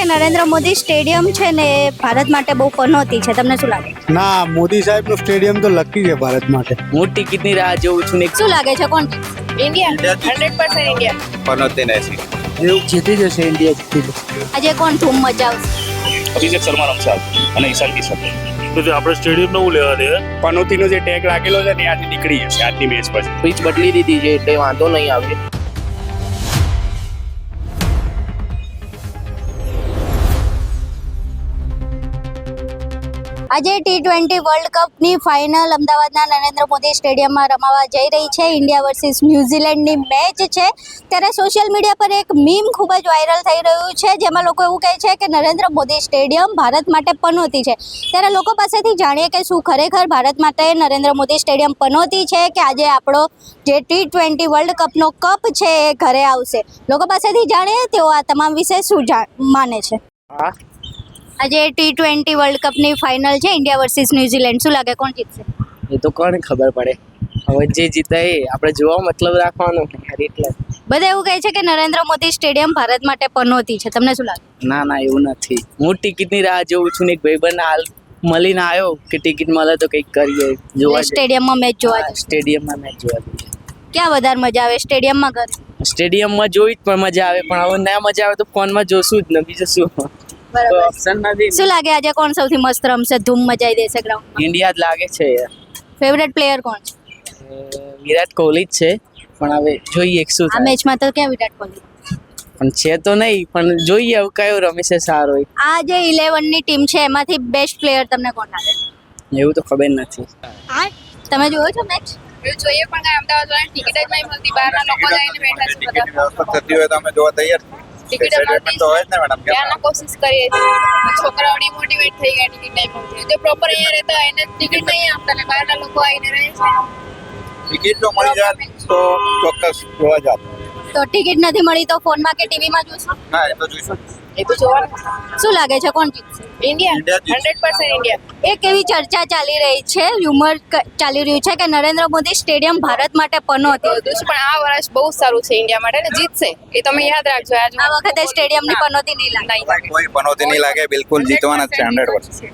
કે નરેન્દ્ર મોદી સ્ટેડિયમ છે ને એ ભારત માટે બહુ પનોતી છે, તમને શું લાગે? ના, મોદી સાહેબનું સ્ટેડિયમ તો લકી છે ભારત માટે. હું ટિકિટની રાહ જોઉં છું ને શું લાગે છે કોણ? India 100% India. પનોતી નથી. જીતી જશે ઇન્ડિયા, જીતી જશે. આજે કોણ ધૂમ મચાવશે? અભિષેક શર્મા રમશે અને ઈશાન કિશન. તો આપણે સ્ટેડિયમ નવું લેવા દે. પનોતીનો જે ટેગ લાગેલો છે ને આજે નીકળી જશે આજની મેચ પછી. પીચ બદલી દીધી છે એટલે વાંધો નહીં આવે. આજે T20 વર્લ્ડ કપની ફાઇનલ અમદાવાદના નરેન્દ્ર મોદી સ્ટેડિયમમાં રમાવા જઈ રહી છે. ઇન્ડિયા વર્સિસ ન્યૂઝીલેન્ડની મેચ છે. ત્યારે સોશિયલ મીડિયા પર એક મીમ ખૂબ જ વાયરલ થઈ રહ્યું છે, જેમાં લોકો એવું કહે છે કે નરેન્દ્ર મોદી સ્ટેડિયમ ભારત માટે પનોતી છે. ત્યારે લોકો પાસેથી જાણીએ કે શું ખરેખર ભારત માટે નરેન્દ્ર મોદી સ્ટેડિયમ પનોતી છે કે આજે આપણો જે T20 વર્લ્ડ કપનો કપ છે એ ઘરે આવશે. લોકો પાસેથી જાણીએ તેઓ આ તમામ વિશે શું માને છે. આજે T20 વર્લ્ડ કપની ફાઇનલ છે, ઇન્ડિયા વર્સિસ ન્યૂઝીલેન્ડ. શું લાગે કોણ જીતશે? એ તો કોને ખબર પડે. હવે જે જીતે એ આપણે જોવા મતલબ રાખવાનો એટલે. બધા એવું કહે છે કે નરેન્દ્ર મોદી સ્ટેડિયમ ભારત માટે પનોતી છે, તમને શું લાગે? ના એવું નથી. હું ટિકિટની રાહ જોઉં છું ને એક ભાઈબંધ હાલ મળીને આવ્યો કે ટિકિટ મળે તો કંઈક કરીએ. જોવા સ્ટેડિયમમાં મેચ જોવા જશે. સ્ટેડિયમમાં મેચ જોવા જઈએ. ક્યાં વધારે મજા આવે, સ્ટેડિયમમાં ઘરે? સ્ટેડિયમમાં જોઈ જ પણ મજા આવે, પણ હવે ના મજા આવે તો ફોનમાં જોશું જ ને, બીજું શું. બરાબર. ઓપ્શન નથી. શું લાગે આજે કોણ સૌથી મસ્ત રમશે, ધૂમ મચાઈ દેશે ગ્રાઉન્ડમાં? ઇન્ડિયા જ લાગે છે. ફેવરેટ પ્લેયર કોણ છે? વિરાટ કોહલી જ છે, પણ હવે જોઈએ શું આ થાય. મેચમાં તો ક્યાં વિરાટ કોહલી પણ છે તો નહીં, પણ જોઈએ હવે કયો રમેશે સારો હોય. આ જે 11 ની ટીમ છે એમાંથી બેસ્ટ પ્લેયર તમને કોણ લાગે? એવું તો ખબર નથી. તમે જોયો છો મેચ? જોઈએ પણ કાંઈ અમદાવાદ વાળાને ટિકિટ જ નહીં મળતી. બહારના લોકો જ આવીને બેઠા છે બધા. વ્યવસ્થા થતી હોય તો અમે જોવા તૈયાર છીએ. ટિકિટ મળતી તો હોય જ ને મેડમ. ત્યાંના કોશિશ કરીએ છીએ. છોકરાઓ ડિમોટિવેટ થઈ ગયા ટિકિટ નહીં મળતી. જો પ્રોપર અહીંયા રહેતા હોય એને ટિકિટ નહીં આપતા ને બહારના લોકો આવીને રહે છે. ટિકિટ જો મળી જાય તો ચોક્કસ જોવા જાવ. તો ટિકિટ નથી મળી તો ફોનમાં કે ટીવીમાં જોશો? હા, એ તો જોઈશું. એ તો જોવાનું. શું લાગે છે કોણ જીતશે? India 100% India. એક એવી ચર્ચા ચાલી રહી છે, હ્યુમર ચાલી રહ્યું છે કે નરેન્દ્ર મોદી સ્ટેડિયમ ભારત માટે પનોતી હતું. પણ આ વર્ષ બહુ સારું છે ઇન્ડિયા માટે ને જીતશે એ તમે યાદ રાખજો. આ વખતે સ્ટેડિયમની પનોતી નહીં લાગે. કોઈ પનોતી નહીં લાગે, બિલકુલ જીતવાના જ છે 100%.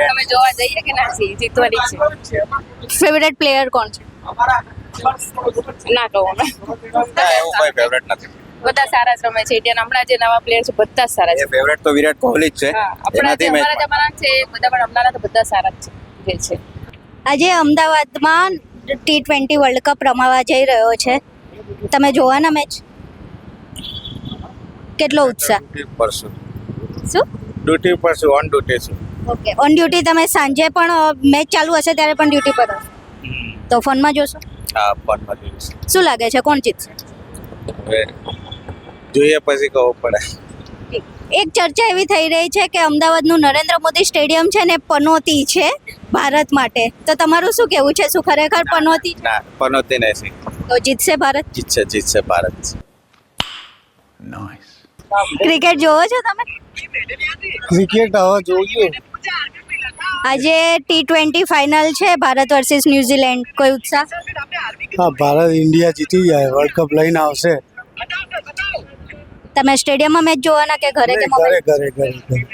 તમે જોવા જઈએ કે ના છીએ, જીતવાની છે. ફેવરેટ પ્લેયર કોણ છે? ના કહું અમે. ના, એવું કોઈ ફેવરેટ નથી. બધા સારા જ રમે છે ઇન્ડિયન. હમણાં જે નવા પ્લેયર છે બધા જ સારા એ છે. ફેવરેટ તો વિરાટ કોહલી જ છે. હા, આપણા જે એનાથી મેચ અમારા જમાના છે એ બધા પણ હમણાંના તો બધા સારા જ છે જે છે. આજે અમદાવાદમાં T20 વર્લ્ડ કપ રમાવા જઈ રહ્યો છે. તમે જોવાના મેચ? કેટલો ઉત્સાહ? શું? ડ્યુટી પર છું, ઓન ડ્યુટી છું. Okay, on duty. તમે સાંજે પણ મેચ ચાલુ હશે ત્યારે પણ ડ્યુટી પર હશો તો ફોનમાં જોશો? હા, ફોનમાં જોઈશું. શું લાગે છે કોણ જીતશે? હવે જોઈએ પછી ખબર પડે. એક ચર્ચા એવી થઈ રહી છે કે અમદાવાદનું નરેન્દ્ર મોદી સ્ટેડિયમ છે ને પનોતી છે ભારત માટે. તો તમારું શું કહેવું છે, શું ખરેખર પનોતી છે? ના, પનોતી નથી. તો જીતશે ભારત? જીતશે ભારત. ક્રિકેટ જોવો છો તમે? ક્રિકેટ હવે જોઈએ. આજે T20 ફાઇનલ છે, ભારત વર્સિસ ન્યૂઝીલેન્ડ. કોઈ ઉત્સાહ? હા, ભારત ઇન્ડિયા જીતી જાય, વર્લ્ડ કપ લઈને આવશે. તમે સ્ટેડિયમમાં મેચ જોવાના કે ઘરે કે મોબાઈલ? ઘરે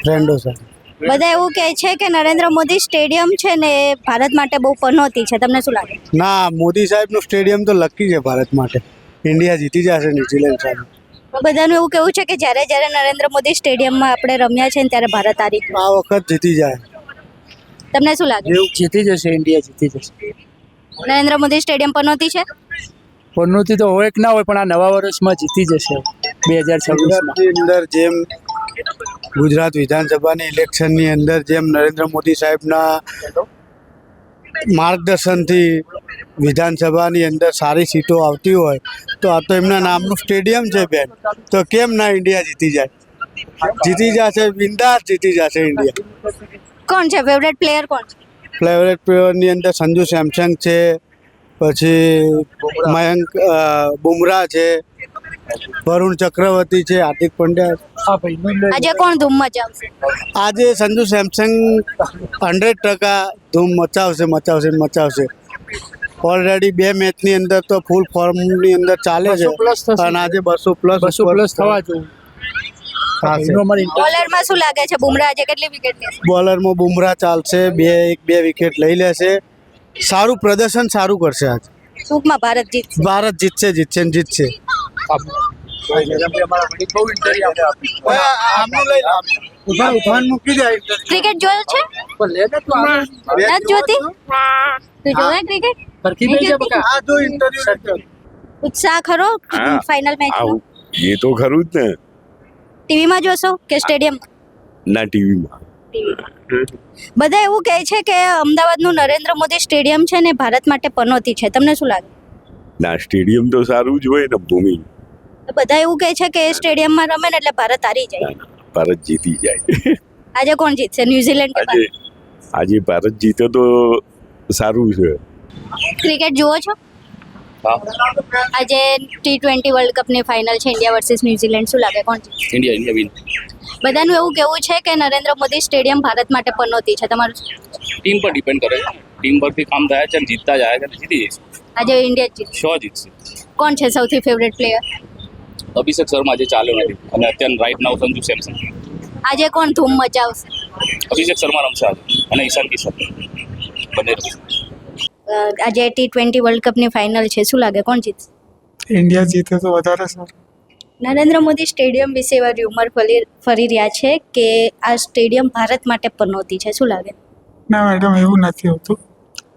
ફ્રેન્ડો સાથે. બધા એવું કહે છે કે નરેન્દ્ર મોદી સ્ટેડિયમ છે ને એ ભારત માટે બહુ પનોતી છે, તમને શું લાગે? ના, મોદી સાહેબનું સ્ટેડિયમ તો લકી છે ભારત માટે. ઇન્ડિયા જીતી જશે ન્યૂઝીલેન્ડ સામે. બધાનું એવું કહેવું છે કે જ્યારે જ્યારે નરેન્દ્ર મોદી સ્ટેડિયમમાં આપણે રમ્યા છે ને ત્યારે ભારત હારી ગયું. આ વખત જીતી જાય. તમને શું લાગે? જીતી જશે ઇન્ડિયા, જીતી જશે. નરેન્દ્ર મોદી સ્ટેડિયમ પનોતી છે? પનોતી તો હોય કે ના હોય, પણ આ નવા વર્ષમાં જીતી જશે 2026માં. ગુજરાતની અંદર જેમ ગુજરાત વિધાનસભાની ઇલેક્શનની અંદર જેમ નરેન્દ્ર મોદી સાહેબના માર્ગદર્શનથી વિધાનસભાની અંદર સારી સીટો આવતી હોય તો આ તો એમના નામનું સ્ટેડિયમ છે બેન, તો કેમ ના ઇન્ડિયા જીતી જાય? જીતી જશે, બિંદાસ જીતી જશે ઇન્ડિયા. કોણ છે ફેવરેટ પ્લેયર કોણ છે? ફેવરેટ પ્લેયરની અંદર સંજુ સેમસંગ છે, પછી મયંક બુમરાહ છે, વરુણ ચક્રવર્તી છે, હાર્દિક પંડ્યા. આજે કોણ ધૂમ મચાવશે? આજે સંજુ સેમસંગ 100% ધૂમ મચાવશે. ઓલરેડી 2 મેચની અંદર તો ફૂલ ફોર્મની અંદર ચાલે છે અને આજે 200 પ્લસ થવા જોઈએ. ખાશે બોલરમાં શું લાગે છે બુમરાહ આજે કેટલી વિકેટ લેશે? બોલરમાં બુમરાહ ચાલશે, બે વિકેટ લઈ લેશે, સારું પ્રદર્શન સારું કરશે આજ. ટૂંકમાં ભારત જીતશે. ભારત જીતશે ને જીતશે. ક્રિકેટ જોયો છે? નથી જોતી? તું જોવે ક્રિકેટ? ઉત્સાહ ખરો હા. Final match? એ તો ખરું જ ને. ટીવીમાં જોશો કે સ્ટેડિયમ? ના ટીવીમાં. બધા એવું કહે છે કે અમદાવાદનું નરેન્દ્ર મોદી સ્ટેડિયમ છે ને ભારત માટે પનોતી છે. તમને શું લાગે? ના સ્ટેડિયમ તો સારું જ હોય ને ભૂમિ. બધા એવું કહે છે કે એ સ્ટેડિયમમાં રમે ને એટલે ભારત હારી જાય. ભારત જીતી જાય. આજે કોણ જીતશે, ન્યુઝીલેન્ડ કે આજે આજે ભારત જીતે તો સારું છે. ક્રિકેટ જુઓ છો? આજે T20 વર્લ્ડ કપની ફાઇનલ છે, ઇન્ડિયા વર્સિસ ન્યુઝીલેન્ડ. શું લાગે કોણ જીતશે? India win. બધાનું એવું કહેવું છે કે નરેન્દ્ર મોદી સ્ટેડિયમ ભારત માટે પનોતી છે. તમારું શું? ટીમ પર ડિપેન્ડ કરે છે. ટીમ પરથી કામ થાય છે અને જીતતા જાય છે જીતી જઈશું. આજે ઇન્ડિયા જ જીતશે. શ્યોર જીતશે. કોણ છે સૌથી ફેવરેટ પ્લેયર? અભિષેક શર્મા જે ચાલ્યો નથી અને અત્યારે રાઈટ નાવ સંજુ સેમસન. આજે કોણ ધૂમ મચાવશે? અભિષેક શર્મા રમશે આજે અને ઈશાન કિશન બંને રમશે. આજે T20 વર્લ્ડ કપની ફાઇનલ છે. શું લાગે કોણ જીતશે? ઇન્ડિયા જીતે તો વધારે સારું. નરેન્દ્ર મોદી સ્ટેડિયમ વિશે એવા રૂમર ફરી રહ્યા છે કે આ સ્ટેડિયમ ભારત માટે પનોતી છે. શું લાગે? ના મેડમ, એવું નથી હોતું.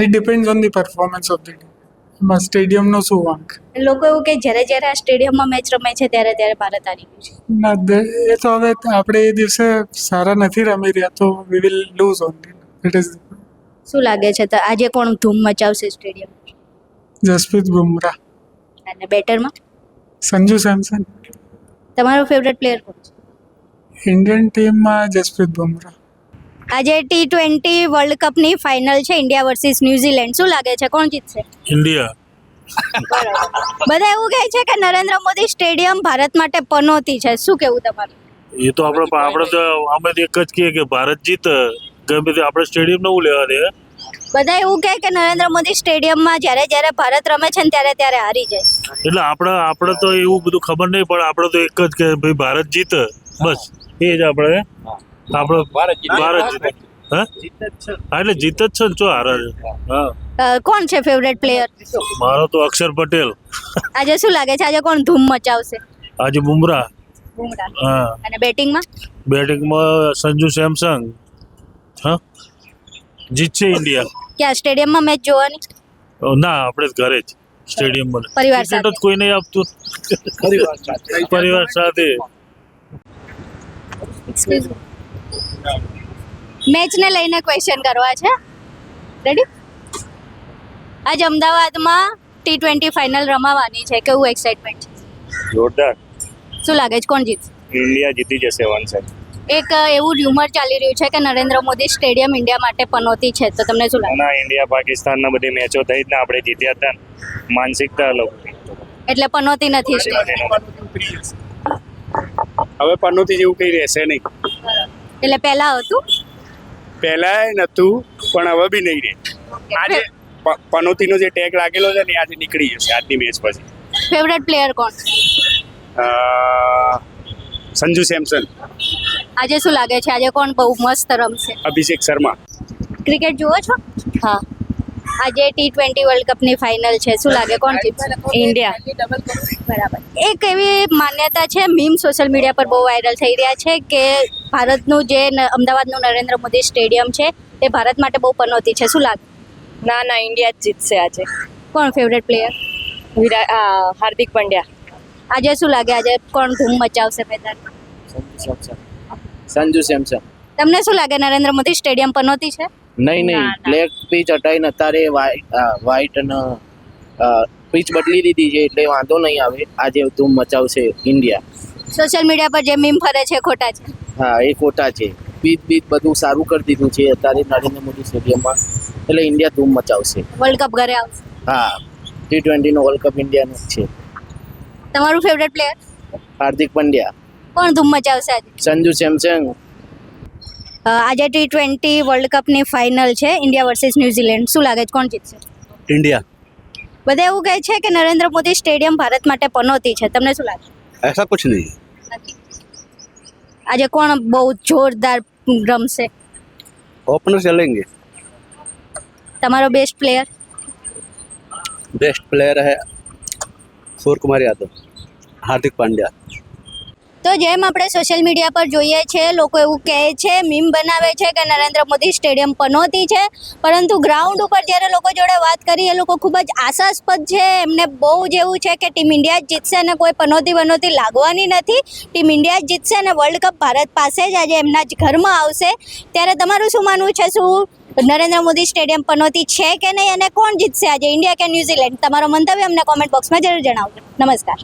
It depends on the performance of the team. એમાં સ્ટેડિયમનો શું વાંક? લોકો એવું કે જ્યારે જ્યારે આ સ્ટેડિયમમાં મેચ રમે છે ત્યારે ત્યારે ભારત હારી ગયું છે. ના એ તો હવે આપણે એ દિવસે સારા નથી રમી રહ્યા તો we will lose only. It is શું લાગે છે તો આજે કોણ ધૂમ મચાવશે સ્ટેડિયમ? જસપ્રીત બુમરાહ, અને બેટરમાં સંજુ સેમસન. તમારો ફેવરેટ પ્લેયર કોણ છે? ઇન્ડિયન ટીમમાં જસપ્રીત બુમરાહ. આજે T20 વર્લ્ડ કપની ફાઇનલ છે, ઇન્ડિયા વર્સિસ ન્યુઝીલેન્ડ. શું લાગે છે કોણ જીતશે? ઇન્ડિયા. બધા એવું કહે છે કે નરેન્દ્ર મોદી સ્ટેડિયમ ભારત માટે પનોતી છે. શું કેવું તમારું? એ તો આપણે તો અમે તો એક જ કહીએ કે ભારત જીતે. ગમે તે આપણે સ્ટેડિયમ નવું લેવા દે. બધા એવું કહે કે નરેન્દ્ર મોદી સ્ટેડિયમમાં જ્યારે જ્યારે ભારત રમે છે ને ત્યારે ત્યારે હારી જાય. એટલે આપણે તો એવું બધું ખબર નહીં, પણ આપણે તો એક જ કે ભાઈ ભારત જીતે, બસ એ જ આપણે ભારત જીતે. હા એટલે જીત જ છે ને, શું હારે છે? હા. કોણ છે ફેવરેટ પ્લેયર? મારો તો અક્ષર પટેલ. આજે શું લાગે છે આજે કોણ ધૂમ મચાવશે? આજે બુમરાહ. બુમરાહ. હા. અને બેટિંગમાં? બેટિંગમાં સંજુ સેમસંગ. હા જીતશે ઇન્ડિયા. ક્યાં સ્ટેડિયમમાં મેચ જોવાની? ના આપણે ઘરે જ સ્ટેડિયમમાં. પરિવાર ટિકિટ સાથે? જ કોઈ નહીં આપતું. પરિવાર સાથે. મેચને લઈને ક્વેશ્ચન કરવા છે. રેડી? આજ અમદાવાદમાં T20 ફાઇનલ રમાવાની છે. કેવું એક્સાઇટમેન્ટ છે? જોરદાર. શું લાગે છે કોણ જીતશે? ઇન્ડિયા જીતી જશે વન સાઈડ. એક એવું રૂમર ચાલી રહ્યું છે કે નરેન્દ્ર મોદી સ્ટેડિયમ ઇન્ડિયા માટે પનોતી છે. તો તમને શું લાગે? ના ઇન્ડિયા પાકિસ્તાનના બધી મેચો થઈ જ ને આપણે જીત્યા હતા ને. માનસિકતા લોકો એટલે પનોતી નથી સ્ટેડિયમ. હવે પનોતી જેવું કંઈ રહેશે નહીં. એટલે પહેલા હતું. પહેલાંય નહોતું પણ હવે બી નહીં રહે. આજે પનોતીનો જે ટેગ લાગેલો છે ને આજે નીકળી જશે આજની મેચ પછી. ફેવરેટ પ્લેયર કોણ? સંજુ સેમસન, આજે શું લાગે છે આજે કોણ બહુ મસ્ત રમશે? અભિષેક શર્મા. ક્રિકેટ જુઓ છો? હા. આજે T20 વર્લ્ડ કપની ફાઇનલ છે. શું લાગે કોણ જીતશે? ઇન્ડિયા. બરાબર. એક એવી માન્યતા છે, મીમ સોશિયલ મીડિયા પર બહુ વાયરલ થઈ રહ્યા છે કે ભારતનું જે અમદાવાદનું નરેન્દ્ર મોદી સ્ટેડિયમ છે તે ભારત માટે બહુ પનોતી છે. શું લાગે? ના ઇન્ડિયા જ જીતશે આજે. કોણ ફેવરેટ પ્લેયર? હાર્દિક પંડ્યા. આજે શું લાગે આજે કોણ ધૂમ મચાવશે મેદાનમાં? સંજુ સેમસન. તમને શું લાગે નરેન્દ્ર મોદી સ્ટેડિયમ પનોતી છે? નહીં બ્લેક પીચ હટાઈને અત્યારે વ્હાઈટ અને પીચ બદલી દીધી છે એટલે વાંધો નહીં આવે. આજે ધૂમ મચાવશે ઇન્ડિયા. સોશિયલ મીડિયા પર જે મીમ ફરે છે ખોટા છે? હા એ ખોટા છે. પીચ બધું સારું કરી દીધું છે અત્યારે નરેન્દ્ર મોદી સ્ટેડિયમમાં, એટલે ઇન્ડિયા ધૂમ મચાવશે. વર્લ્ડ કપ ઘરે આવશે. હા T20 નો વર્લ્ડ કપ ઇન્ડિયાનો જ છે. તમારું ફેવરેટ પ્લેયર? હાર્દિક પંડ્યા. કોણ ધૂમ મચાવશે આજે? સંજુ સેમસંગ. આજે T20 વર્લ્ડ કપની ફાઇનલ છે, ઇન્ડિયા વર્સિસ ન્યુઝીલેન્ડ. શું લાગે છે કોણ જીતશે? इंडिया. બધા એવું કહે છે કે નરેન્દ્ર મોદી સ્ટેડિયમ ભારત માટે પનોતી છે. તમને શું લાગે? ऐसा कुछ नहीं है. આજે કોણ બહુ જોરદાર રમશે? ओपनर चलेंगे. તમારો બેસ્ટ પ્લેયર? बेस्ट प्लेयर है सूर्य कुमार यादव, हार्दिक पांड्या. તો જેમ આપણે સોશિયલ મીડિયા પર જોઈએ છે, લોકો એવું કહે છે, મીમ બનાવે છે કે નરેન્દ્ર મોદી સ્ટેડિયમ પનોતી છે, પરંતુ ગ્રાઉન્ડ ઉપર જ્યારે લોકો જોડે વાત કરી એ લોકો ખૂબ જ આશાસ્પદ છે. એમને બહુ જ એવું છે કે ટીમ ઇન્ડિયા જ જીતશે અને કોઈ પનોતી લાગવાની નથી. ટીમ ઇન્ડિયા જ જીતશે અને વર્લ્ડ કપ ભારત પાસે જ આજે એમના જ ઘરમાં આવશે. ત્યારે તમારું શું માનવું છે? શું નરેન્દ્ર મોદી સ્ટેડિયમ પનોતી છે કે નહીં અને કોણ જીતશે આજે, ઇન્ડિયા કે ન્યુઝીલેન્ડ? તમારો મંતવ્ય અમને કોમેન્ટ બોક્સમાં જરૂર જણાવજો. નમસ્કાર.